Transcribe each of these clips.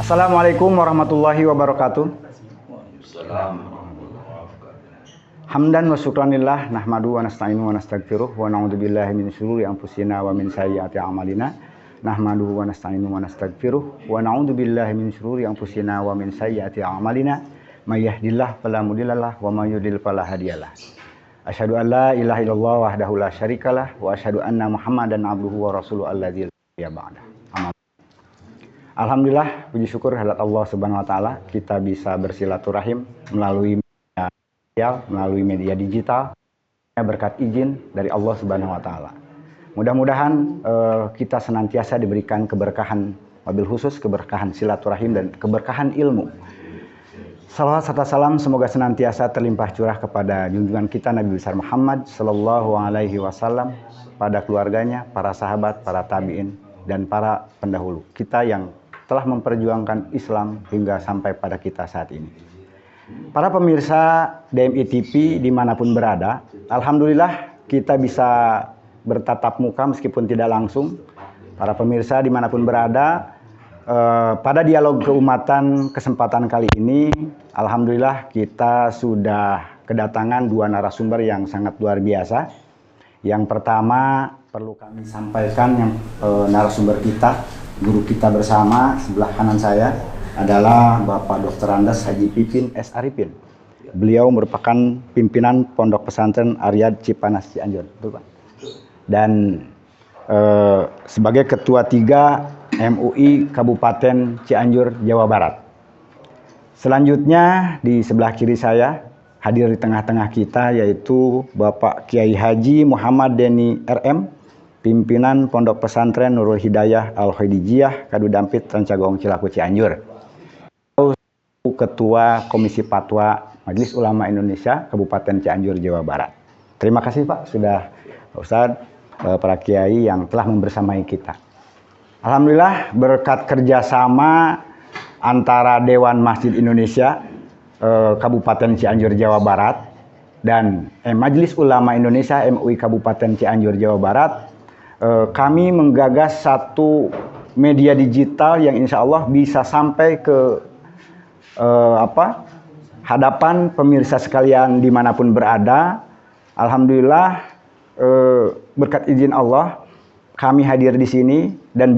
Assalamualaikum warahmatullahi wabarakatuh. Hamdan wa syukranillah nahmadu wa nasta'inu wa nastaghfiruh wa na'udzubillahi min syururi anfusina wa min sayyiati a'malina. Nahmaduhu wa nasta'inu wa nastaghfiruh wa na'udzubillahi min syururi anfusina wa min sayyiati a'malina. May yahdihillahu fala mudhillalah wa may yudhlil fala hadiyalah. Asyhadu an la ilaha illallah wahdahu la syarikalah wa asyhadu anna Muhammadan abduhu wa rasuluhu alladzi la nabiyya ba'dah. Alhamdulillah, puji syukur hadirat Allah Subhanahu wa taala, kita bisa bersilaturahim melalui media sosial, melalui media digital berkat izin dari Allah Subhanahu wa taala. Mudah-mudahan kita senantiasa diberikan keberkahan, wabil khusus keberkahan silaturahim dan keberkahan ilmu. Salawat serta salam semoga senantiasa terlimpah curah kepada junjungan kita Nabi besar Muhammad sallallahu alaihi wasallam, pada keluarganya, para sahabat, para tabi'in dan para pendahulu kita yang telah memperjuangkan Islam hingga sampai pada kita saat ini. Para pemirsa DMI TV dimanapun berada, alhamdulillah kita bisa bertatap muka meskipun tidak langsung. Para pemirsa dimanapun berada, pada dialog keumatan kesempatan kali ini, alhamdulillah kita sudah kedatangan dua narasumber yang sangat luar biasa. Yang pertama perlu kami sampaikan yang narasumber kita, guru kita bersama sebelah kanan saya adalah Bapak Dr. Andes Haji Pipin S. Arifin. Beliau merupakan pimpinan Pondok Pesantren Aryad Cipanas Cianjur, betul Pak? Dan sebagai Ketua 3 MUI Kabupaten Cianjur, Jawa Barat. Selanjutnya di sebelah kiri saya, hadir di tengah-tengah kita yaitu Bapak Kiai Haji Muhammad Deni RM, pimpinan Pondok Pesantren Nurul Hidayah Al-Khaidijiyah Kadudampit Rancagong Cilaku Cianjur. Ketua Komisi Fatwa Majelis Ulama Indonesia Kabupaten Cianjur, Jawa Barat. Terima kasih Pak sudah Ustadz, para kiai yang telah membersamai kita. Alhamdulillah berkat kerjasama antara Dewan Masjid Indonesia Kabupaten Cianjur, Jawa Barat dan Majelis Ulama Indonesia MUI Kabupaten Cianjur, Jawa Barat, kami menggagas satu media digital yang insya Allah bisa sampai ke hadapan pemirsa sekalian dimanapun berada. Alhamdulillah berkat izin Allah kami hadir di sini dan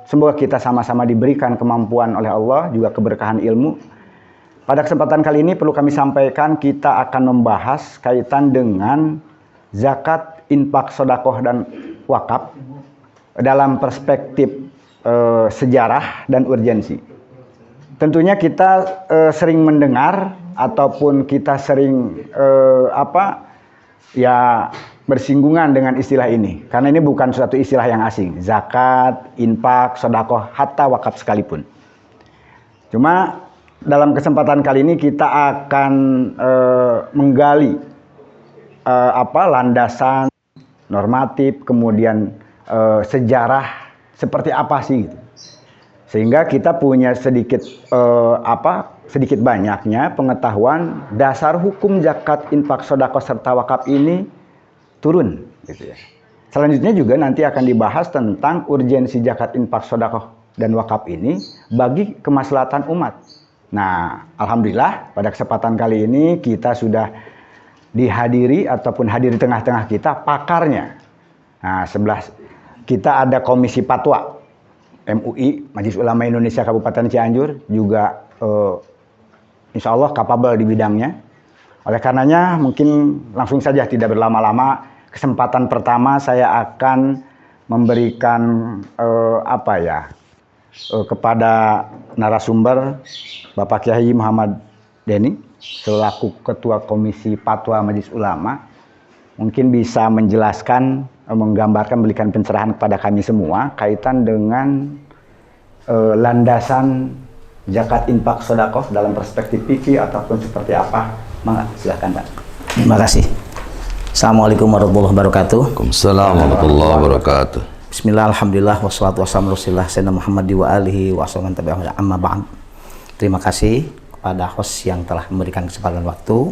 semoga kita sama-sama diberikan kemampuan oleh Allah juga keberkahan ilmu. Pada kesempatan kali ini perlu kami sampaikan kita akan membahas kaitan dengan zakat, infak, sedekah dan wakaf dalam perspektif sejarah dan urgensi. Tentunya kita sering mendengar ataupun kita sering bersinggungan dengan istilah ini, karena ini bukan suatu istilah yang asing. Zakat, infak, sedekah, hatta wakaf sekalipun. Cuma dalam kesempatan kali ini kita akan menggali landasan normatif, kemudian sejarah seperti apa sih gitu. Sehingga kita punya sedikit banyaknya pengetahuan dasar hukum zakat, infak, sedekah serta wakaf ini turun gitu ya. Selanjutnya juga nanti akan dibahas tentang urgensi zakat, infak, sedekah dan wakaf ini bagi kemaslahatan umat. Nah, alhamdulillah pada kesempatan kali ini kita sudah dihadiri ataupun hadir di tengah-tengah kita pakarnya. Nah, sebelah kita ada Komisi Fatwa MUI Majelis Ulama Indonesia Kabupaten Cianjur, juga insya Allah kapabel di bidangnya. Oleh karenanya mungkin langsung saja tidak berlama-lama, kesempatan pertama saya akan memberikan kepada narasumber Bapak Kiai Muhammad Deni selaku Ketua Komisi Fatwa Majelis Ulama, mungkin bisa menjelaskan, menggambarkan, berikan pencerahan kepada kami semua kaitan dengan landasan zakat, infak, sedekah dalam perspektif fikih ataupun seperti apa. Silakan Pak. Terima kasih. Assalamualaikum warahmatullahi wabarakatuh. Waalaikumsalam warahmatullahi wabarakatuh. Bismillah, alhamdulillah, wassalatu wassalamu rasulillah sayyidina Muhammad wa alihi wa sallam tabi'ahum amma ba'd. Terima kasih kepada host yang telah memberikan kesempatan waktu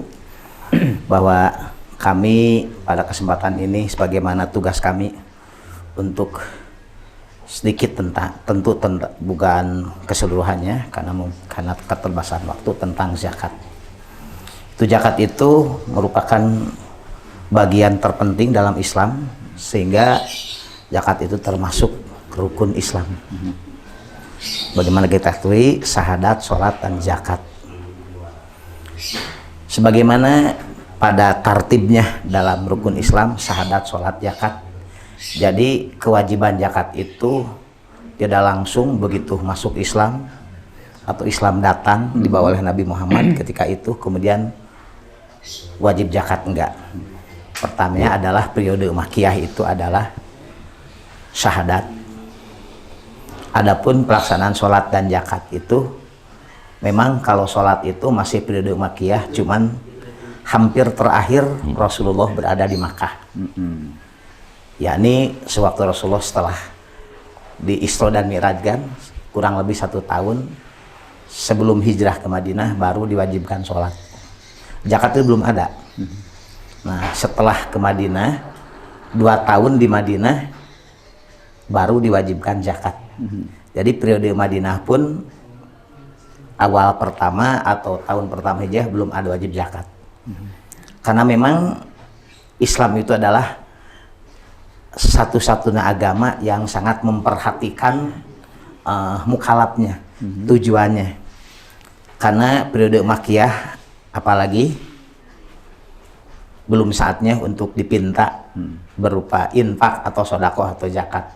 bahwa kami pada kesempatan ini sebagaimana tugas kami untuk sedikit tentang bukan keseluruhannya karena keterbatasan waktu tentang zakat. Zakat itu merupakan bagian terpenting dalam Islam, sehingga zakat itu termasuk rukun Islam. Bagaimana kita ketahui, syahadat, sholat, dan zakat. Sebagaimana pada tartibnya dalam rukun Islam, syahadat, sholat, zakat. Jadi kewajiban zakat itu tidak langsung begitu masuk Islam atau Islam datang dibawa oleh Nabi Muhammad ketika itu kemudian wajib zakat, enggak. Pertamanya adalah periode Makkiyah itu adalah syahadat. Adapun pelaksanaan sholat dan zakat itu memang kalau sholat itu masih periode Makkiyah, cuman hampir terakhir Rasulullah berada di Makkah. Yakni sewaktu Rasulullah setelah di Isra dan Mi'rajkan kurang lebih 1 tahun sebelum hijrah ke Madinah baru diwajibkan sholat. Zakat itu belum ada. Nah, setelah ke Madinah 2 tahun di Madinah baru diwajibkan zakat. Jadi periode Madinah pun awal pertama atau tahun pertama hijrah belum ada wajib zakat. Karena memang Islam itu adalah satu-satunya agama yang sangat memperhatikan mukhalafnya, tujuannya. Karena periode Makkiyah apalagi belum saatnya untuk dipinta berupa infak atau sodakoh atau zakat.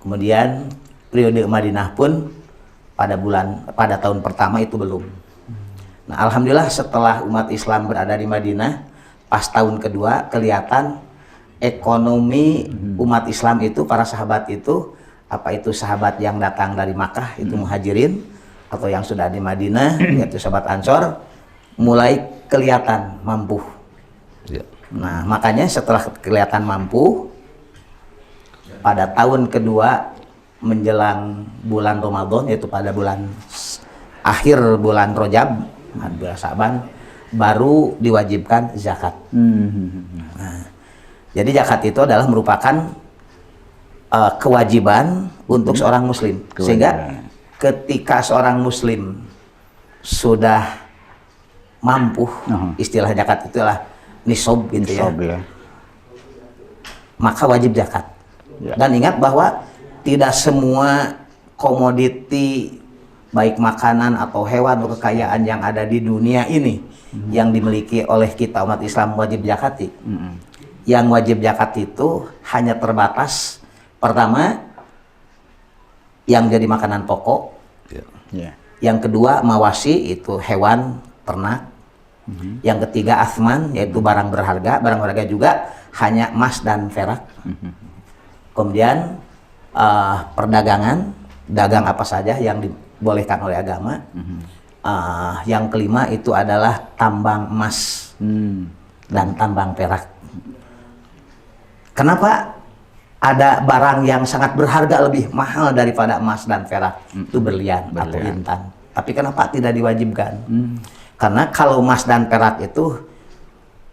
Kemudian periode Madinah pun pada tahun pertama itu belum. Nah, alhamdulillah setelah umat Islam berada di Madinah, pas tahun kedua kelihatan ekonomi umat Islam itu, para sahabat itu, apa itu sahabat yang datang dari Makkah itu muhajirin, atau yang sudah di Madinah yaitu sahabat Ansor, mulai kelihatan mampu. Nah, makanya setelah kelihatan mampu pada tahun kedua menjelang bulan Ramadan, yaitu pada akhir bulan Rajab, bulan Sa'ban, baru diwajibkan zakat. Nah, jadi zakat itu adalah merupakan kewajiban untuk seorang muslim. Sehingga ketika seorang muslim sudah mampu, istilah zakat itulah nisab gitu ya. Maka wajib zakat. Dan ingat bahwa tidak semua komoditi baik makanan atau hewan atau kekayaan yang ada di dunia ini yang dimiliki oleh kita umat Islam wajib zakati. Yang wajib zakat itu hanya terbatas pertama yang jadi makanan pokok. Yang kedua mawasi, itu hewan ternak. Yang ketiga asman, yaitu barang berharga. Barang berharga juga hanya emas dan perak. Kemudian perdagangan, dagang apa saja yang dibolehkan oleh agama. Yang kelima itu adalah tambang emas dan tambang perak. Kenapa ada barang yang sangat berharga lebih mahal daripada emas dan perak? Itu berlian atau intan. Tapi kenapa tidak diwajibkan? Karena kalau emas dan perak itu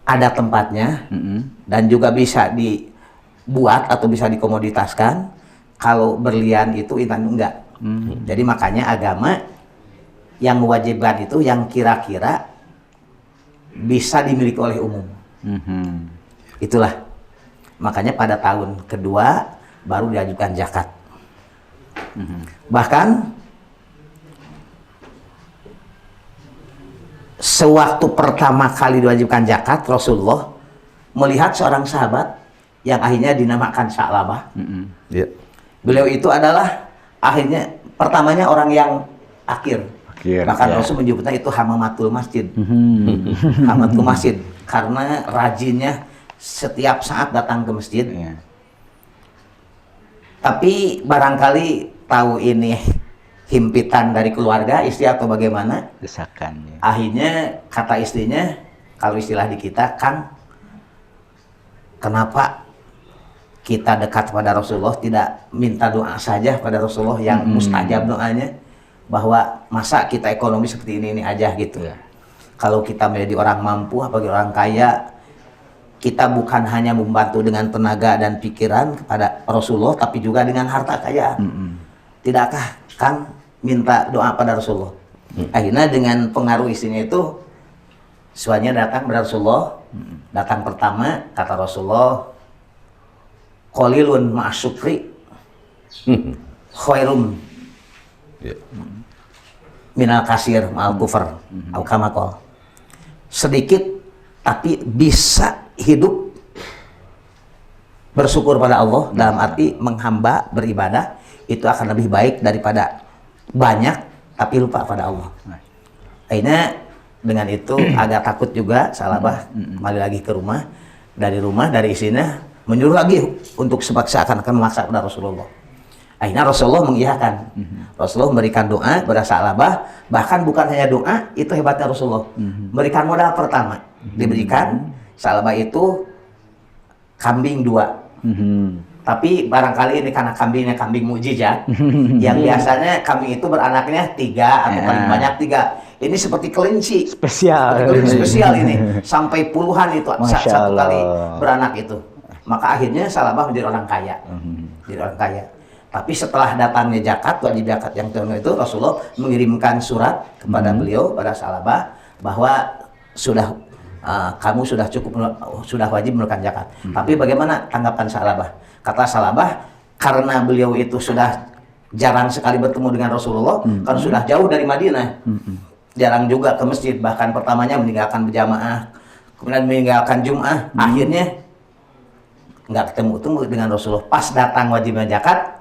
ada tempatnya dan juga bisa dibuat atau bisa dikomoditaskan. Kalau berlian itu intan enggak. Jadi makanya agama yang mewajibkan itu yang kira-kira bisa dimiliki oleh umum. Itulah makanya pada tahun kedua baru diajukan zakat. Bahkan sewaktu pertama kali diwajibkan zakat, Rasulullah melihat seorang sahabat yang akhirnya dinamakan Sa'labah. Beliau itu adalah akhirnya pertamanya orang yang akhir. Bahkan Rasul menyebutnya itu hamamatul masjid. Hamamatul masjid karena rajinnya setiap saat datang ke masjid. Tapi barangkali tahu ini himpitan dari keluarga, istri atau bagaimana, desakan ya. Akhirnya kata istrinya, kalau istilah di kita, Kang, kenapa kita dekat pada Rasulullah tidak minta doa saja pada Rasulullah yang mustajab doanya, bahwa masa kita ekonomi seperti ini aja gitu. Kalau kita menjadi orang mampu, apalagi orang kaya, kita bukan hanya membantu dengan tenaga dan pikiran kepada Rasulullah, tapi juga dengan harta kaya. Tidakkah Kang minta doa pada Rasulullah? Akhirnya dengan pengaruh istrinya itu, suaminya datang kepada Rasulullah. Datang pertama, kata Rasulullah, qalilun ma'asyukri khairum minal kasir ma'al kufar au kama qala. Sedikit tapi bisa hidup bersyukur pada Allah, dalam arti menghamba beribadah itu akan lebih baik daripada banyak tapi lupa pada Allah. Akhirnya dengan itu agak takut juga Salabah kembali lagi ke rumah, dari istrinya menyuruh lagi untuk seakan-akan memaksa pada Rasulullah. Akhirnya Rasulullah mengiyakan. Rasulullah memberikan doa kepada Salabah, bahkan bukan hanya doa, itu hebatnya Rasulullah. Memberikan modal pertama, diberikan Salabah itu kambing 2. Tapi barangkali ini karena kambingnya kambing mukjizat, yang biasanya kambing itu beranaknya 3 atau paling banyak 3. Ini seperti kelinci Spesial. Spesial ini, sampai puluhan itu satu kali beranak itu. Maka akhirnya Salabah menjadi orang kaya. Jadi orang kaya. Tapi setelah datangnya zakat, wajib zakat yang terakhir itu, Rasulullah mengirimkan surat kepada beliau, pada Salabah, bahwa kamu sudah cukup, sudah wajib menunaikan zakat. Tapi bagaimana tanggapan Salabah? Kata Salabah, karena beliau itu sudah jarang sekali bertemu dengan Rasulullah, kan sudah jauh dari Madinah, jarang juga ke masjid, bahkan pertamanya meninggalkan berjamaah, kemudian meninggalkan Jum'ah, akhirnya nggak ketemu dengan Rasulullah. Pas datang wajibnya zakat,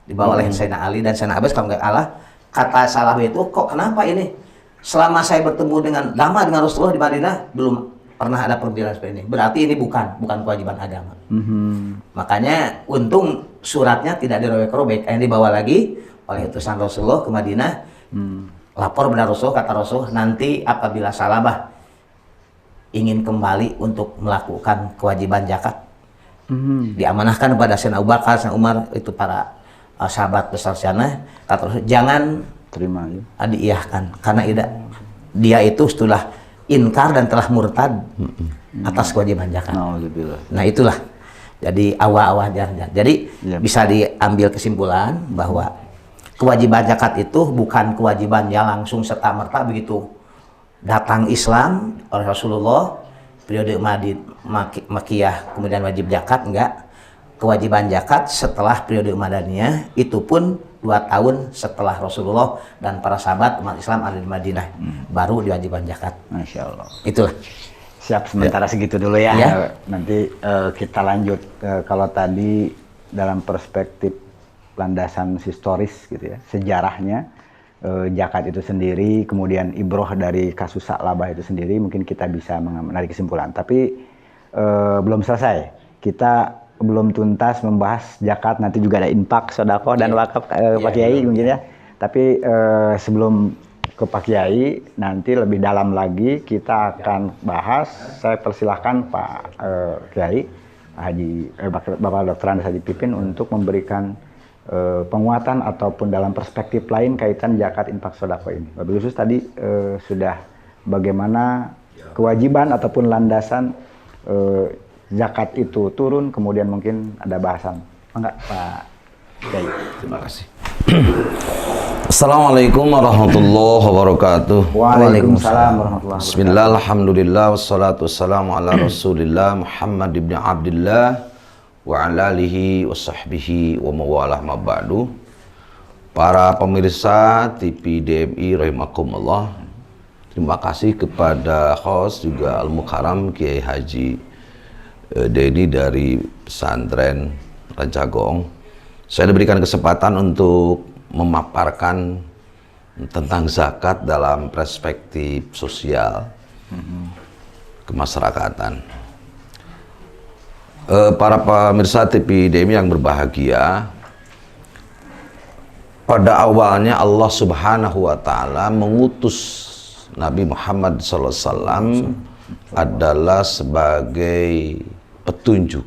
dibawa oleh Sayyidina Ali dan Sayyidina Abbas, kalau nggak kalah, kata Salabah itu, kok kenapa ini? Selama saya bertemu lama dengan Rasulullah di Madinah, belum pernah ada perbicaraan seperti ini. Berarti ini bukan kewajiban agama. Makanya untung suratnya tidak dirobek-robek, yang dibawa lagi oleh utusan Rasulullah ke Madinah. Lapor kepada Rasulullah, kata Rasulullah, nanti apabila Salabah ingin kembali untuk melakukan kewajiban zakat, diamanahkan kepada Sayyidina Abu Bakar, Sayyidina Umar, itu para sahabat besar sana, kata Rasulullah, jangan Terima diiyahkan, karena dia itu setelah inkar dan telah murtad atas kewajiban zakat. Nah itulah, jadi awal-awal jalan. Jadi bisa diambil kesimpulan bahwa kewajiban zakat itu bukan kewajiban yang langsung serta-merta begitu datang Islam oleh Rasulullah, periode Makkiyah kemudian wajib zakat, enggak. Kewajiban zakat setelah periode Madaniyah, itu pun 2 tahun setelah Rasulullah dan para sahabat umat Islam ada di Madinah, baru diwajibkan zakat. Masya Allah. Itulah. Siap, sementara segitu dulu ya. Nanti kita lanjut. Kalau tadi dalam perspektif landasan historis gitu ya, sejarahnya zakat itu sendiri, kemudian ibroh dari kasus Salabah itu sendiri, mungkin kita bisa menarik kesimpulan. Tapi belum selesai. Kita belum tuntas membahas zakat, nanti juga ada infak, sedekah dan wakaf Pak Kiai mungkin ya. Tapi sebelum ke Pak Kiai, nanti lebih dalam lagi kita akan bahas. Saya persilahkan Pak Kiai Bapak Dr. Andes Haji Pipin untuk memberikan penguatan ataupun dalam perspektif lain kaitan zakat, infak, sedekah ini. Wabil khusus tadi sudah bagaimana kewajiban ataupun landasan zakat itu turun, kemudian mungkin ada bahasan. Enggak, Pak Kiai. Terima kasih. Assalamualaikum warahmatullahi wabarakatuh. Waalaikumsalam warahmatullahi wabarakatuh. Bismillah, alhamdulillah, wassalatu wassalamu ala rasulillah Muhammad ibn Abdillah wa ala alihi wa sahbihi wa mawalah ma ba'du. Para pemirsa TV DMI rahimakumullah, terima kasih kepada host juga Al-Mukarram Kiai Haji Denny dari pesantren Rancagong. Saya diberikan kesempatan untuk memaparkan tentang zakat dalam perspektif sosial kemasyarakatan. Para pemirsa TV DMI yang berbahagia, pada awalnya Allah Subhanahu wa Ta'ala mengutus Nabi Muhammad SAW adalah sebagai petunjuk,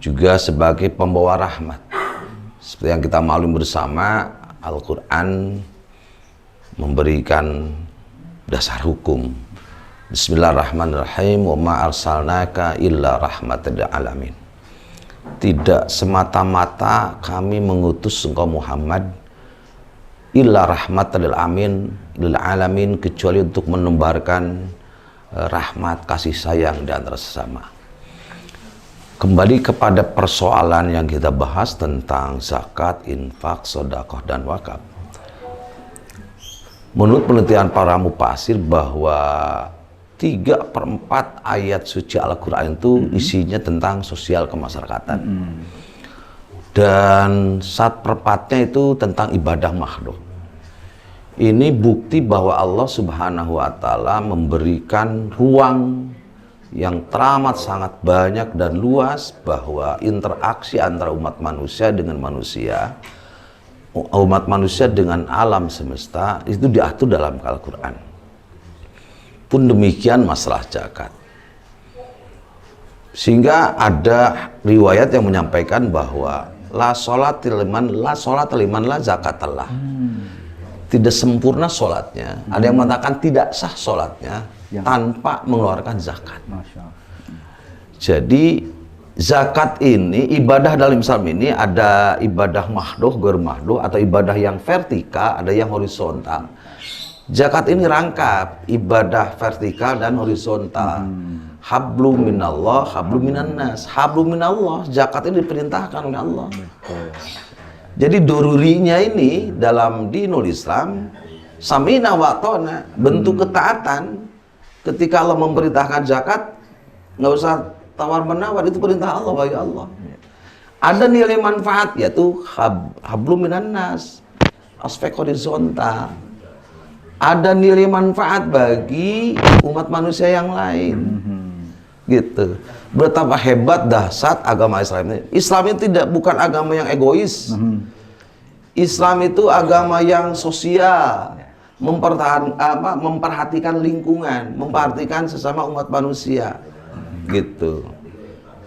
juga sebagai pembawa rahmat. Seperti yang kita maklum bersama, Al-Quran memberikan dasar hukum, Bismillahirrahmanirrahim. Wa ma arsalnaka illa rahmatan lil alamin. Tidak semata-mata kami mengutus engkau Muhammad illa rahmatan lil alamin, kecuali untuk menebarkan rahmat kasih sayang di antara sesama. Kembali kepada persoalan yang kita bahas tentang zakat, infak, sedekah dan wakaf. Menurut penelitian para mufasir bahwa 3/4 ayat suci Al-Quran itu isinya tentang sosial kemasyarakatan. Dan 1/4-nya itu tentang ibadah makhluk. Ini bukti bahwa Allah Subhanahu wa Ta'ala memberikan ruang yang teramat sangat banyak dan luas, bahwa interaksi antara umat manusia dengan manusia, umat manusia dengan alam semesta itu diatur dalam Al-Quran. Pun demikian masalah zakat. Sehingga ada riwayat yang menyampaikan bahwa la sholata liman la zakatallah. Tidak sempurna sholatnya. Ada yang mengatakan tidak sah sholatnya tanpa mengeluarkan zakat. Jadi zakat ini, ibadah dalam Islam ini ada ibadah mahdoh, ghair mahdoh, atau ibadah yang vertikal, ada yang horizontal. Zakat ini rangkap ibadah vertikal dan horizontal. Hablu minallah, hablu minannas. Hablu minallah, zakat ini diperintahkan oleh Allah. Jadi dorurinya ini dalam dinul Islam, samina wa ta'na, bentuk ketaatan. Ketika Allah memerintahkan zakat, nggak usah tawar menawar, itu perintah Allah bagi Allah. Ada nilai manfaat, yaitu hablu minannas, aspek horizontal. Ada nilai manfaat bagi umat manusia yang lain. Gitu. Betapa hebat dahsyat agama Islam ini. Islam ini bukan agama yang egois. Islam itu agama yang sosial, memperhatikan lingkungan, memperhatikan sesama umat manusia. Gitu.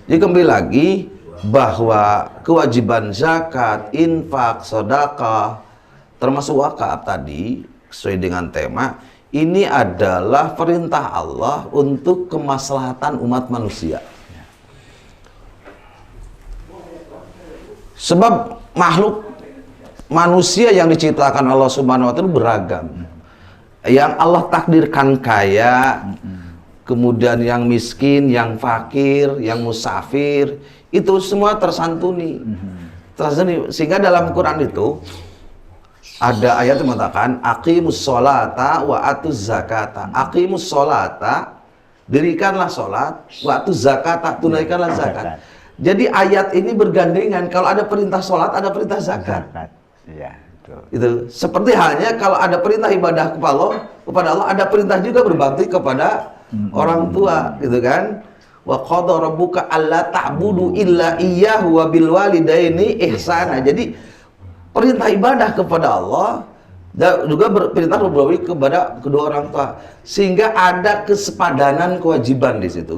Jadi kembali lagi bahwa kewajiban zakat, infak, sedekah, termasuk wakaf tadi, sesuai dengan tema, ini adalah perintah Allah untuk kemaslahatan umat manusia. Sebab makhluk manusia yang diciptakan Allah Subhanahu wa Ta'ala beragam. Yang Allah takdirkan kaya, kemudian yang miskin, yang fakir, yang musafir, itu semua tersantuni. Sehingga dalam Quran itu ada ayat yang mengatakan aqimus sholata wa atuz zakata. Aqimus sholata, dirikanlah sholat, wa atuz zakata, tunaikanlah zakat. Jadi ayat ini bergandengan, kalau ada perintah sholat, ada perintah zakat. Iya, betul. Itu seperti halnya kalau ada perintah ibadah kepada Allah, ada perintah juga berbakti kepada orang tua, gitu kan? Wa qadha rabbuka alla ta'budu illa iyyahu wa bil walidaini ihsana. Jadi perintah ibadah kepada Allah dan juga perintah berbakti kepada kedua orang tua, sehingga ada kesepadanan kewajiban di situ.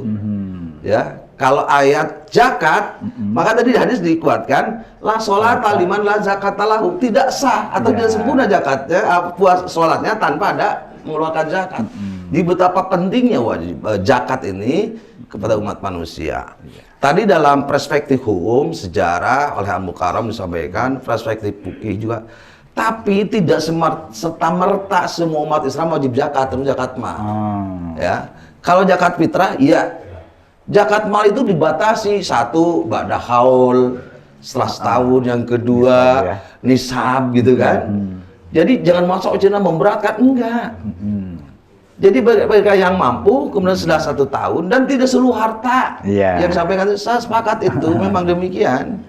Ya, kalau ayat zakat, maka tadi di hadis dikuatkan la sholata liman la zakatalahu, tidak sah atau tidak sempurna zakatnya, puas sholatnya tanpa ada mengeluarkan zakat. Di betapa pentingnya wajib zakat ini kepada umat manusia. Tadi dalam perspektif hukum, sejarah oleh Al-Mukarram disampaikan, perspektif fikih juga. Tapi tidak serta-merta semua umat Islam wajib zakat, terus zakat mal. Ya. Kalau zakat fitrah, iya. Zakat mal itu dibatasi, satu ba'da haul, setelah setahun, yang kedua nisab, gitu kan. Jadi jangan masuk Cina memberatkan, enggak. Jadi mereka yang mampu, kemudian sudah 1 tahun, dan tidak seluruh harta yang sampaikan, saya sepakat itu, memang demikian.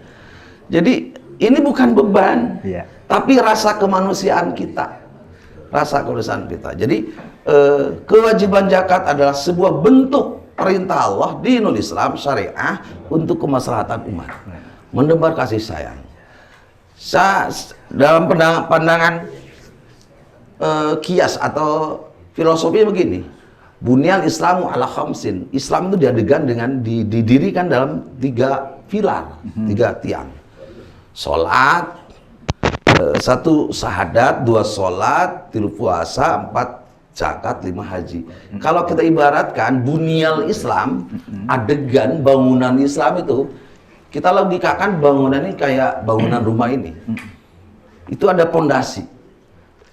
Jadi ini bukan beban, tapi rasa kemanusiaan kita. Rasa kemanusiaan kita. Jadi kewajiban zakat adalah sebuah bentuk perintah Allah di Islam syariah untuk kemaslahatan umat, menebar kasih sayang. Dalam pandangan kias atau filosofi begini, Bunyan Islamu ala khamsin. Islam itu didirikan dalam 3 pilar, 3 tiang. Sholat, 1 syahadat, 2 sholat, 3 puasa, 4 zakat, 5 haji. Kalau kita ibaratkan bunyal Islam, adegan bangunan Islam itu, kita logikakan bangunan ini kayak bangunan rumah ini. Itu ada pondasi.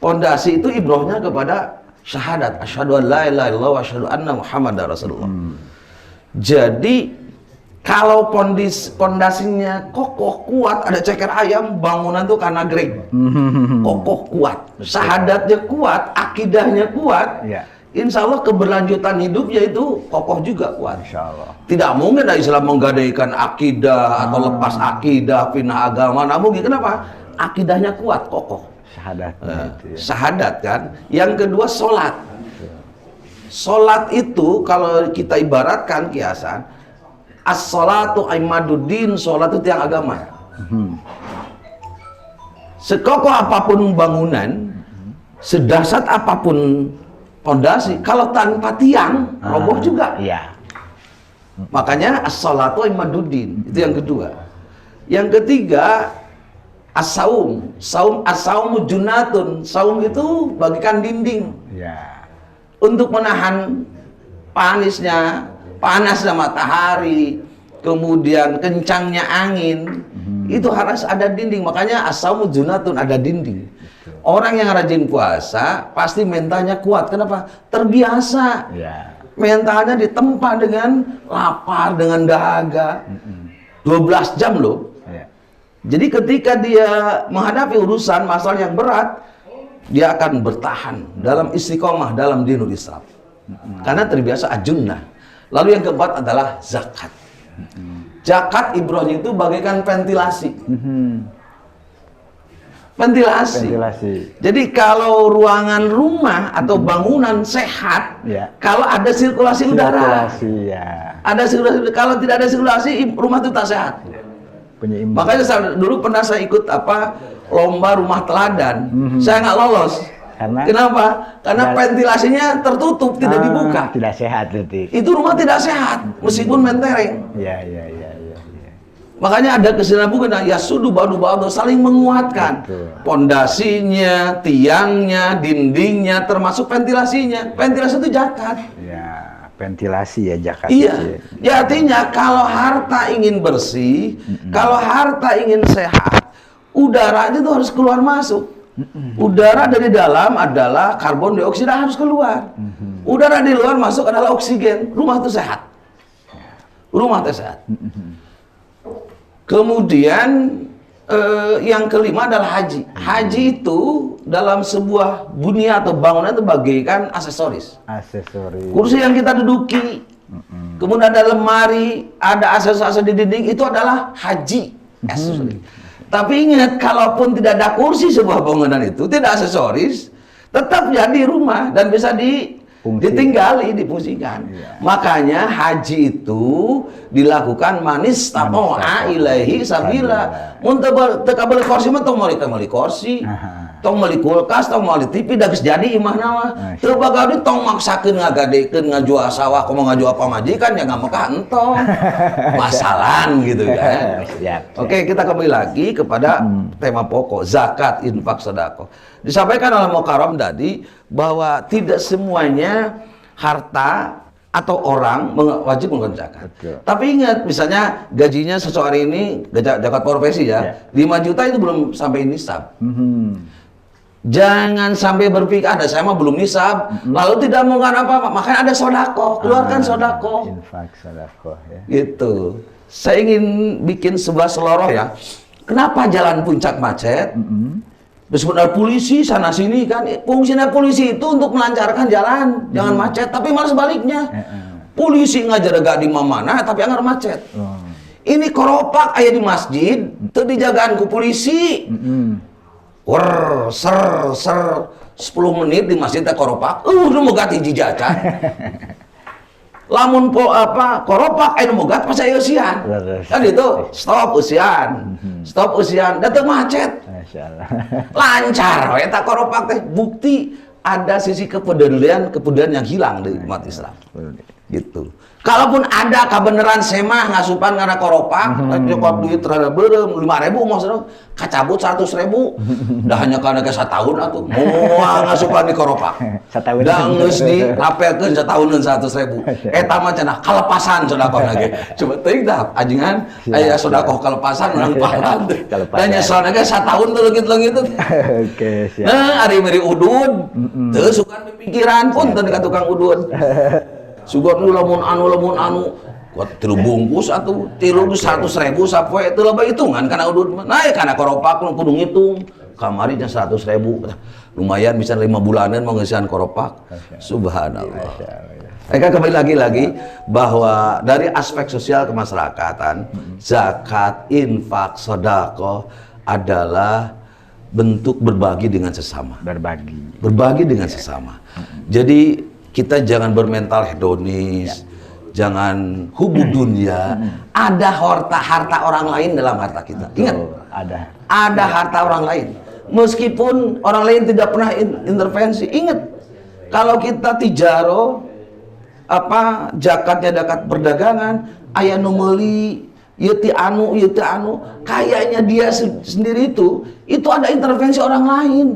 Pondasi itu ibrohnya kepada syahadat, asyhadu an la ilaha illallah wa asyhadu anna muhammadar rasulullah. Jadi kalau pondasinya kokoh kuat, ada ceker ayam, bangunan tuh karena greg. Kokoh kuat, syahadatnya kuat, akidahnya kuat. Ya. Insya Allah keberlanjutan hidupnya itu kokoh juga kuat. Insya Allah. Tidak mungkin Islam menggadaikan akidah atau lepas akidah, pindah agama. Nah, mungkin kenapa? Akidahnya kuat, kokoh. Syahadat. Itu ya. Syahadat kan. Yang kedua sholat. Sholat itu kalau kita ibaratkan kiasan, as-sholatu imaduddin, sholat itu tiang agama. Sekokoh apapun bangunan, sedasat apapun pondasi, kalau tanpa tiang, roboh juga. Iya. Makanya as-sholatu imaduddin, itu yang kedua. Yang ketiga, as-saum. As-saumu junatun. Saum itu bagikan dinding. Iya. Untuk menahan panasnya matahari, kemudian kencangnya angin, itu harus ada dinding. Makanya as-saumu junatun, ada dinding. Orang yang rajin puasa pasti mentalnya kuat. Kenapa? Terbiasa. Ya. Mentalnya ditempa dengan lapar, dengan dahaga. 12 jam loh. Ya. Jadi ketika dia menghadapi urusan masalah yang berat, dia akan bertahan dalam istiqomah dalam dinul Islam. Karena terbiasa ajunnah. Lalu yang keempat adalah zakat. Zakat ibrohnya itu bagaikan ventilasi. Ventilasi. Jadi kalau ruangan rumah atau bangunan sehat, Ya. kalau ada sirkulasi udara. Ya. Ada sirkulasi. Kalau tidak ada sirkulasi, rumah itu tak sehat. Penyeimbang. Makanya dulu pernah saya ikut lomba rumah teladan. Saya nggak lolos. Kenapa? Karena ventilasinya tertutup, tidak dibuka. Tidak sehat berarti. Itu rumah tidak sehat, meskipun mentereng. Ya. Makanya ada kesinambungan, ya sudu badu saling menguatkan. Pondasinya, tiangnya, dindingnya, termasuk ventilasinya. Ventilasi itu zakat. Ya, ventilasi ya zakat. Iya. Ya artinya kalau harta ingin bersih, kalau harta ingin sehat, udara itu harus keluar masuk. Udara dari dalam adalah karbon dioksida harus keluar. Udara di luar masuk adalah oksigen. Rumah itu sehat. Rumah itu sehat. Kemudian yang kelima adalah haji. Haji itu dalam sebuah bunia atau bangunan itu bagaikan aksesoris. Kursi yang kita duduki, kemudian ada lemari, ada aksesoris di dinding, itu adalah haji. Aksesoris. Tapi ingat, kalaupun tidak ada kursi sebuah bangunan itu, tidak aksesoris, tetap jadi rumah dan bisa ditinggali, difungsikan. Ya. Makanya haji itu dilakukan manis tapo'a ilaihi sabila. Mun teu beli kursi mah tong meuli kursi, tong meuli kulkas, tong meuli TV da geus jadi imah nama. Teu bagadi tong maksakeun ngagadekeun ngajual sawah, komo ngajual pamajikan ya ngamekah entong. Masalan gitu kan. Oke, kita kembali lagi kepada tema pokok, zakat, infak, sedekah. Disampaikan oleh Mukarram tadi bahwa tidak semuanya harta atau orang wajib mengeluarkan zakat. Tapi ingat, misalnya gajinya seseorang ini zakat profesi ya, 5 juta itu belum sampai nisab. Jangan sampai berpikir, ada saya mah belum nisab, lalu tidak mengeluarkan apa-apa. Makanya ada sodako, keluarkan sodako. Infak, sodako ya. Gitu. Saya ingin bikin sebuah seloroh ya. Kenapa jalan puncak macet? Meskipun ada polisi sana sini kan, fungsinya polisi itu untuk melancarkan jalan, jangan macet. Tapi malah sebaliknya, polisi ngajar di mana, tapi anggar macet. Ini koropak ayah di masjid, itu dijagaan ku polisi. Ser 10 menit di masjid teh koropak, udah mau ganti jajan. Lamun koropak aya nu mogat pas aya usian. Kan itu stop usian. Stop usian, datang macet. Masyaallah. Lancar we eta koropak teh. Bukti ada sisi kepedulian yang hilang di umat Islam. gitu. Kalaupun ada kebenaran semah ngasupan karena koropak, nyokap duit terhadap berem 5.000 maksudnya kacabut 100.000, dah hanya karena ke setahun atuh, mau ngasupan di koropak, dah nges di rapelkeun setahun 100.000, eta mah cenah kalepasan sodakoh lagi, coba teuing dah ajingan aya sodakoh kalepasan urang pahala, dan nyesel lagi setahun tuh leungit-leungit tuh. Oke, siap. Nah, ari meri udud, teu sukan pikiran pun teu ka tukang udud. Sugan lu lamun anu kuat 3 bungkus atuh 100.000 sapoe teu loba hitungan kana udud nah ya kana koropak kudu ngitung kamari nya 100.000 lumayan bisa 5 bulanan mau ngeusian koropak subhanallah. Mereka kembali lagi bahwa dari aspek sosial kemasyarakatan zakat, infak, sedekah adalah bentuk berbagi dengan sesama. Berbagi dengan sesama. Jadi kita jangan bermental hedonis, jangan hubud dunia. Ada harta orang lain dalam harta kita. Ingat, ada harta orang lain. Meskipun orang lain tidak pernah intervensi, ingat kalau kita tijaro zakatnya zakat perdagangan, aya nu meuli ieu ti anu, kayaknya dia sendiri itu ada intervensi orang lain.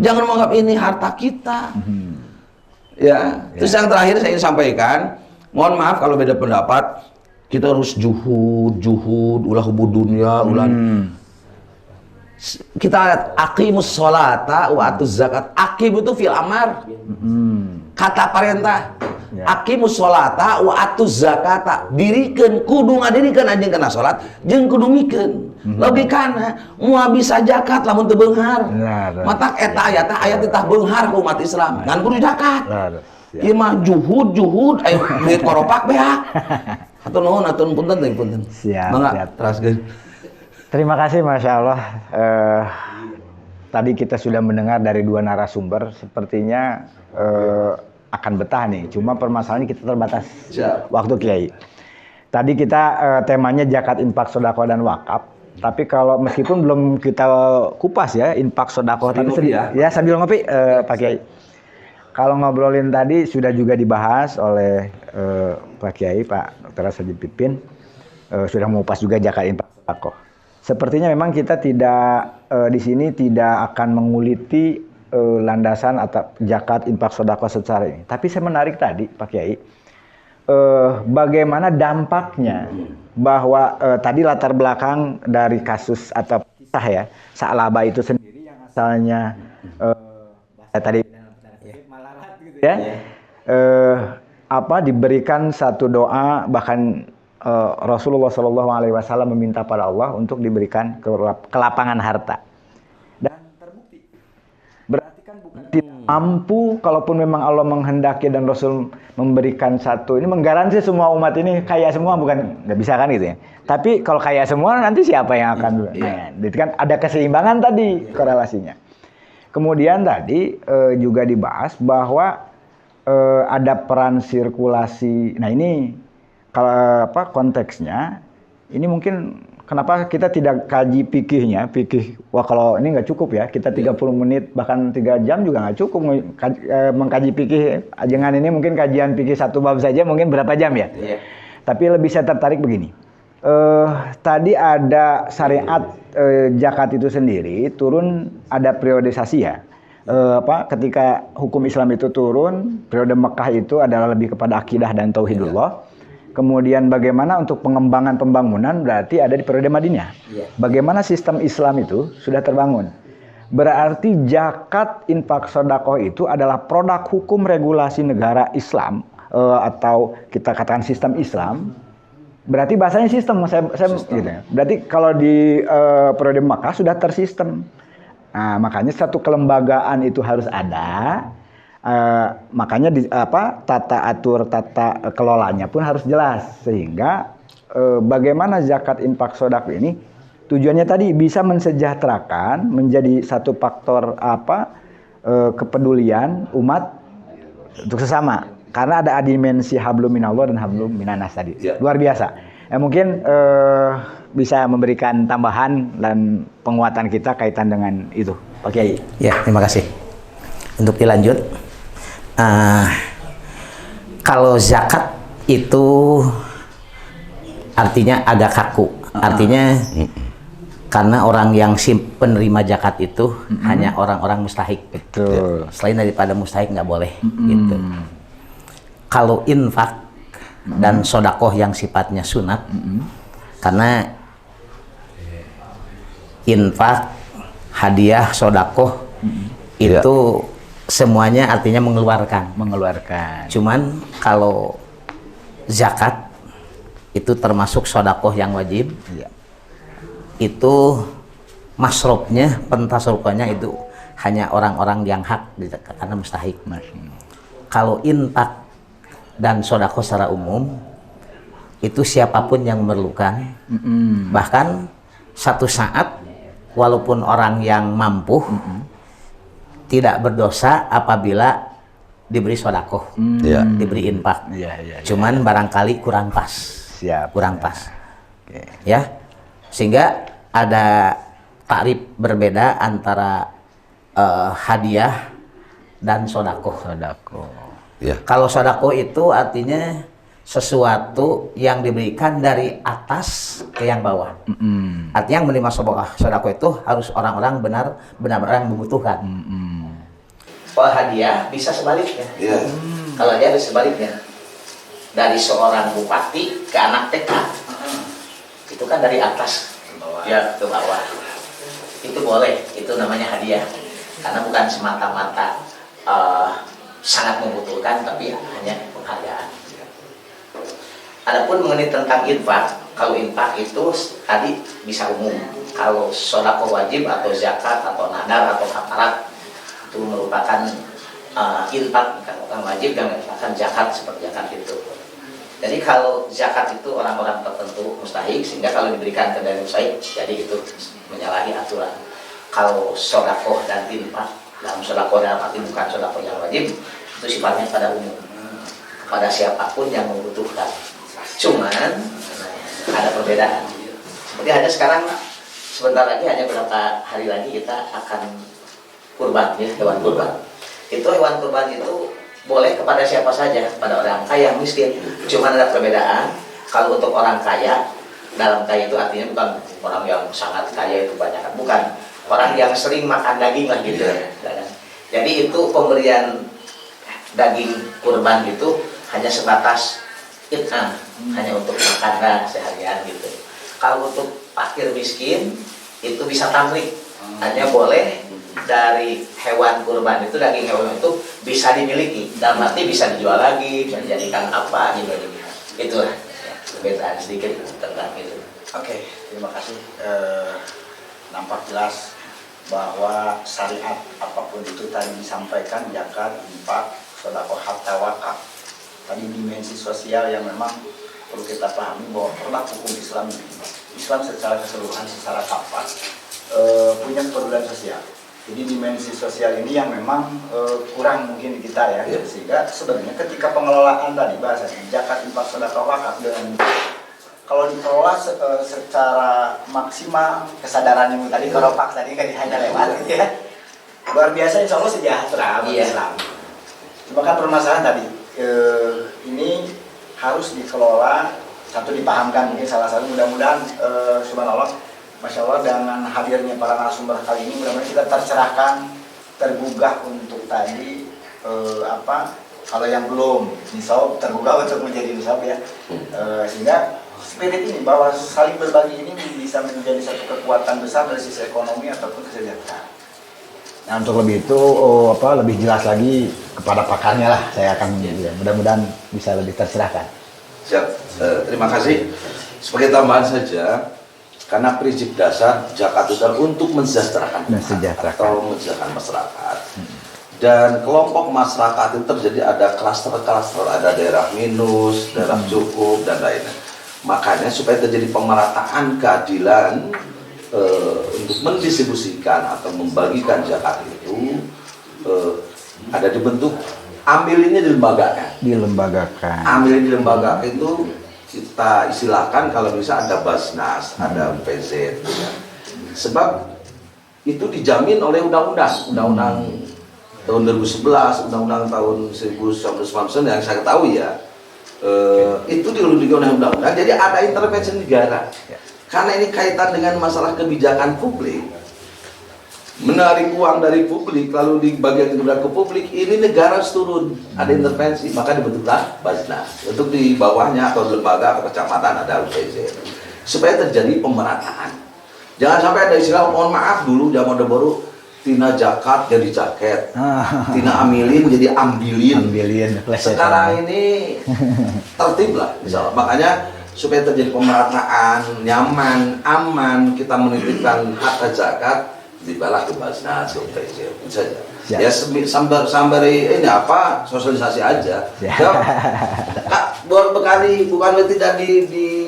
Jangan menganggap ini harta kita. Ya, terus yang terakhir saya ingin sampaikan, mohon maaf kalau beda pendapat, kita harus juhud, ulah hubud dunia, kita lihat aqimus sholata wa atuz zakat. Aqim itu fil amar, kata perintah. Aqimus sholata wa atuz zakata, dirikeun kudu ngadirikeun anjeun kana salat jeung kudu mikeun. Logikana moal bisa zakat lamun teu beunghar. Matak eta ayat teh beunghar ku umat Islam. Ngan kudu zakat. Ieu mah juhud aya duit koropak beak. Hatur nuhun punten. Siap. Teraskeun. Terima kasih, Masya Allah. Tadi kita sudah mendengar dari 2 narasumber, sepertinya akan betah nih. Cuma permasalahannya kita terbatas waktu, Kiai. Tadi kita temanya zakat, infak, sedekah dan wakaf. Tapi kalau meskipun belum kita kupas ya infak, sedekah tadi ya sambil ngopi Pak Kiai. Kalau ngobrolin tadi sudah juga dibahas oleh Pak Kiai, Pak Dr. Hasan Pipin, sudah mengupas juga zakat, infak, sedekah. Sepertinya memang kita tidak di sini tidak akan menguliti landasan atau zakat, infak, sedekah secara ini. Tapi saya menarik tadi Pak Kiai, bagaimana dampaknya bahwa tadi latar belakang dari kasus atau kisah ya Sa'labah itu sendiri yang asalnya tadi gitu ya, diberikan satu doa, bahkan Rasulullah SAW meminta pada Allah untuk diberikan kelapangan harta. Dan terbukti. Berarti kan bukan tidak mampu, kalaupun memang Allah menghendaki dan Rasul memberikan satu, ini menggaransi semua umat ini kaya semua, bukan, nggak bisa kan gitu ya. Tapi kalau kaya semua nanti siapa yang akan jadi kan ada keseimbangan tadi korelasinya. Kemudian tadi juga dibahas bahwa ada peran sirkulasi. Nah ini kalau konteksnya ini mungkin kenapa kita tidak kaji fikihnya, wah kalau ini nggak cukup ya, kita 30 menit bahkan 3 jam juga nggak cukup mengkaji fikih. Jangan ini mungkin kajian fikih satu bab saja mungkin berapa jam ya. Tapi lebih saya tertarik begini. Tadi ada syariat zakat itu sendiri turun, ada periodisasi ya. Ketika hukum Islam itu turun, periode Mekah itu adalah lebih kepada akidah dan tauhidullah. Kemudian bagaimana untuk pengembangan pembangunan berarti ada di periode Madinah. Bagaimana sistem Islam itu sudah terbangun. Berarti zakat, infak, sedekah itu adalah produk hukum regulasi negara Islam atau kita katakan sistem Islam. Berarti bahasanya sistem. Gitu ya. Berarti kalau di periode Makkah sudah tersistem. Nah, makanya satu kelembagaan itu harus ada. Makanya tata kelolanya pun harus jelas, sehingga bagaimana zakat, infak, sedekah ini tujuannya tadi bisa mensejahterakan, menjadi satu faktor kepedulian umat untuk sesama, karena ada dimensi hablum minallah dan hablum minanas tadi. Luar biasa. Mungkin bisa memberikan tambahan dan penguatan kita kaitan dengan itu, Pak Kiai. Ya, terima kasih. Untuk dilanjut, kalau zakat itu artinya agak kaku. Artinya karena orang yang penerima zakat itu hanya orang-orang mustahik. Betul. Selain daripada mustahik nggak boleh gitu. Kalau infak dan sodakoh yang sifatnya sunat, karena infak, hadiah, sodakoh itu semuanya artinya mengeluarkan. Cuman kalau zakat itu termasuk sodakoh yang wajib. Itu masrobnya, pentasrufannya itu hanya orang-orang yang hak karena mustahik. Kalau infak dan sodakoh secara umum itu siapapun yang memerlukan. Bahkan satu saat walaupun orang yang mampu tidak berdosa apabila diberi sodakoh, diberi infak. Cuman barangkali kurang pas. Kurang pas. Ya, sehingga ada tarif berbeda antara hadiah dan sodakoh. Kalau sodakoh itu artinya sesuatu yang diberikan dari atas ke yang bawah. Artinya yang menerima sodakoh itu harus orang-orang benar-benar yang membutuhkan. Kalau hadiah bisa sebaliknya. Kalau hadiah bisa sebaliknya. Dari seorang bupati ke anak TK. Itu kan dari atas ke bawah. Itu boleh, itu namanya hadiah. Karena bukan semata-mata sangat membutuhkan, tapi hanya penghargaan. Adapun mengenai tentang infak, kalau infak itu tadi bisa umum. Kalau sedekah wajib atau zakat atau nadar atau kafarat itu merupakan infak yang wajib dan merupakan zakat seperti zakat itu. Jadi kalau zakat itu orang-orang tertentu mustahik, sehingga kalau diberikan ke dari mustahik, jadi itu menyalahi aturan. Kalau sedekah dan infak dalam sedekah dalam arti bukan sedekah yang wajib, itu sifatnya pada umum, pada siapapun yang membutuhkan. Cuman ada perbedaan. Seperti ada sekarang, sebentar lagi, hanya beberapa hari lagi kita akan kurban, ya, hewan kurban. Itu hewan kurban itu boleh kepada siapa saja, pada orang kaya, miskin. Cuman ada perbedaan. Kalau untuk orang kaya, dalam kaya itu artinya bukan orang yang sangat kaya itu banyak, bukan. Orang yang sering makan daging lah gitu. Jadi itu pemberian daging kurban itu hanya sebatas hanya untuk makanan seharian gitu. Kalau untuk fakir miskin itu bisa tamlik, hanya boleh dari hewan kurban itu, daging hewan itu bisa dimiliki, dalam arti bisa dijual lagi, bisa dijadikan apa gitu. Itulah perbedaan sedikit tentang itu. Oke, terima kasih. Nampak jelas bahwa syariat apapun itu tadi disampaikan, zakat, infak, sedekah, harta wakaf. Tadi dimensi sosial yang memang perlu kita pahami bahwa terdapat hukum Islam secara keseluruhan, secara kafah punya kepedulian sosial. Jadi dimensi sosial ini yang memang kurang mungkin di kita ya. Sehingga sebenarnya ketika pengelolaan tadi bahasanya zakat, infak, sedekah, wakaf dengan kalau dikelola secara maksimal, kesadaran yang tadi keropak tadi kan hanya lewat gitu ya, luar biasa, insya Allah sejahtera Islam. Cuma kan permasalahan tadi ini harus dikelola, satu dipahamkan, mungkin salah satu mudah-mudahan subhanallah, masya Allah, dengan hadirnya para narasumber kali ini mudah-mudahan kita tercerahkan, tergugah untuk tadi kalau yang belum nisab tergugah untuk menjadi nisab ya, sehingga spirit ini bahwa saling berbagi ini bisa menjadi satu kekuatan besar dari sisi ekonomi ataupun kesejahteraan. Nah, untuk lebih itu lebih jelas lagi kepada pakarnya lah, saya akan mudah-mudahan bisa lebih tercerahkan. Siap, terima kasih. Sebagai tambahan saja, karena prinsip dasar zakat itu untuk mensejahterakan atau mensejahterakan masyarakat. Dan kelompok masyarakat itu terjadi ada klaster-klaster, ada daerah minus, daerah cukup, dan lainnya. Makanya supaya terjadi pemerataan keadilan untuk mendistribusikan atau membagikan zakat itu ada dibentuk, ambilinnya dilembagakan. Ambil dilembagakan itu kita istilahkan kalau bisa ada Basnas, ada PZ, ya. Sebab itu dijamin oleh undang-undang tahun 2011, undang-undang tahun 1999 yang saya ketahui ya. itu dilindungi oleh undang-undang. Jadi ada intervensi negara. Karena ini kaitan dengan masalah kebijakan publik, menarik uang dari publik lalu dibagikan ke publik, ini negara harus turun, ada intervensi, maka dibentuklah Basnas. Untuk di bawahnya atau lembaga atau kecamatan ada UPZ, supaya terjadi pemerataan. Jangan sampai ada istilah, mohon maaf dulu zaman baru, tina jakat jadi jaket, tina amilin jadi ambilin. Sekarang ini tertib lah, misalnya. Makanya supaya terjadi pemerataan, nyaman, aman, kita menitipkan harta zakat dibalah ke Basnas, ke UPZ, itu saja. Ya sambari ini apa sosialisasi aja. Ya, berkali bukan tidak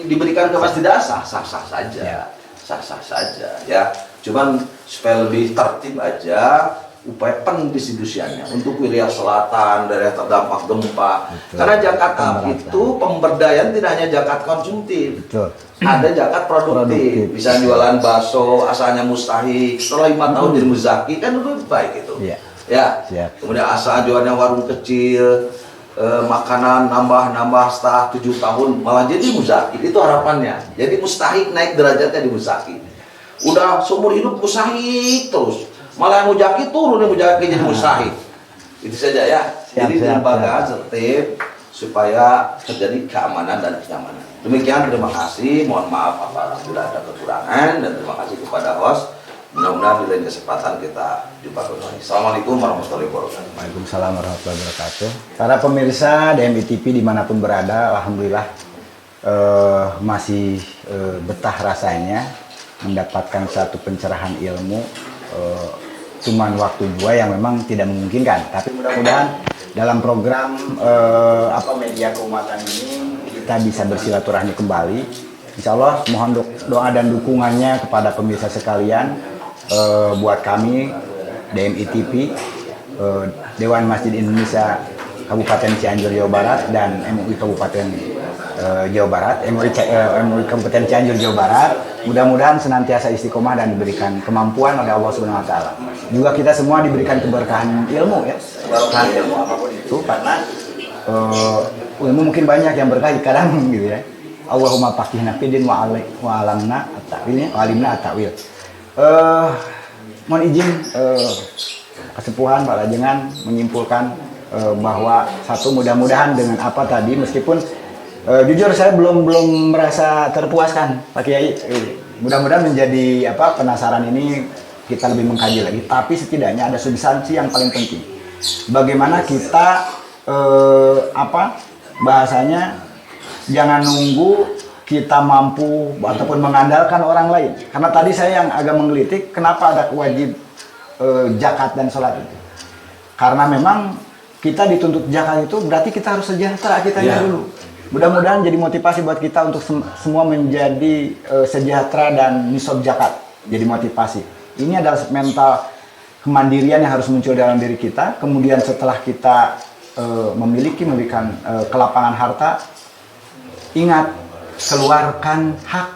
diberikan ke Mas tidak sah saja, sah saja. Ya, cuman supaya lebih tertib aja. Upaya pendistribusiannya untuk wilayah selatan, daerah terdampak gempa. Betul. Karena Jakarta itu pemberdayaan tidak hanya zakat konsumtif, betul. Ada zakat produktif. Bisa jualan bakso, asalnya mustahik, setelah 5 tahun jadi muzaki, kan lebih baik itu. Yeah. Ya. Siap. Kemudian asal jualnya warung kecil, makanan nambah setelah 7 tahun malah jadi muzaki. Itu harapannya. Jadi mustahik naik derajatnya di muzaki. Udah seumur hidup mustahik terus. Malah yang mujaki turun, yang mujaki jadi mustahik. Itu saja ya. Jadi lembaga tertib supaya terjadi keamanan dan kenyamanan. Demikian, terima kasih. Mohon maaf apabila ada kekurangan, dan terima kasih kepada host. Mudah-mudahan di lain kesempatan kita jumpa kembali. Assalamualaikum warahmatullahi wabarakatuh. Waalaikumsalam warahmatullahi wabarakatuh. Para pemirsa DMI TV dimanapun berada, alhamdulillah masih betah rasanya mendapatkan satu pencerahan ilmu. Cuman waktu dua yang memang tidak memungkinkan, tapi mudah-mudahan dalam program media keumatan ini kita bisa bersilaturahmi kembali. Insya Allah mohon doa dan dukungannya kepada pemirsa sekalian, buat kami DMI TV, Dewan Masjid Indonesia Kabupaten Cianjur Jawa Barat dan MUI Kabupaten Jawa Barat, MUI Kabupaten Cianjur Jawa Barat. Mudah-mudahan senantiasa istiqomah dan diberikan kemampuan oleh Allah Subhanahu wa taala. Juga kita semua diberikan keberkahan ilmu ya. Keberkahan ilmu apapun itu, karena ilmu mungkin banyak yang berkah kadang gitu ya. Allahumma faqihna fid din wa alamna at-ta'wil, wa alimna at-ta'wil. Mohon izin kesepuhan Pak Lajengan menyimpulkan bahwa satu, mudah-mudahan dengan apa tadi, meskipun jujur saya belum merasa terpuaskan Pak Kiai. Mudah-mudahan menjadi penasaran ini kita lebih mengkaji lagi, tapi setidaknya ada substansi yang paling penting. Bagaimana kita bahasanya jangan nunggu kita mampu ataupun mengandalkan orang lain. Karena tadi saya yang agak menggelitik kenapa ada wajib zakat dan sholat itu. Karena memang kita dituntut zakat itu berarti kita harus sejahtera kitanya dulu. Mudah-mudahan jadi motivasi buat kita untuk semua menjadi sejahtera dan nisab zakat. Jadi motivasi. Ini adalah mental kemandirian yang harus muncul dalam diri kita. Kemudian setelah kita memberikan kelapangan harta, ingat keluarkan hak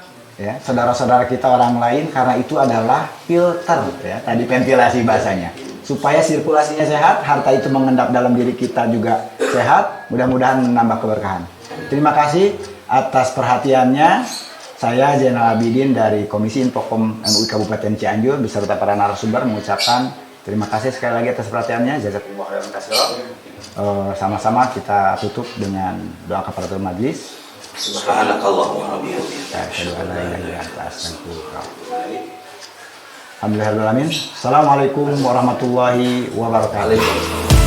ya saudara-saudara kita orang lain, karena itu adalah filter ya. Tadi ventilasi bahasanya. Supaya sirkulasinya sehat, harta itu mengendap dalam diri kita juga sehat. Mudah-mudahan menambah keberkahan. Terima kasih atas perhatiannya. Saya Zainal Abidin dari Komisi Infokom MUI Kabupaten Cianjur beserta para narasumber mengucapkan terima kasih sekali lagi atas perhatiannya. Jazakumullah khairan katsiran. Sama-sama kita tutup dengan doa kafaratul majlis. Subhanakallahumma wa bihamdika. Alhamdulillahirabbil alamin. Assalamualaikum warahmatullahi wabarakatuh.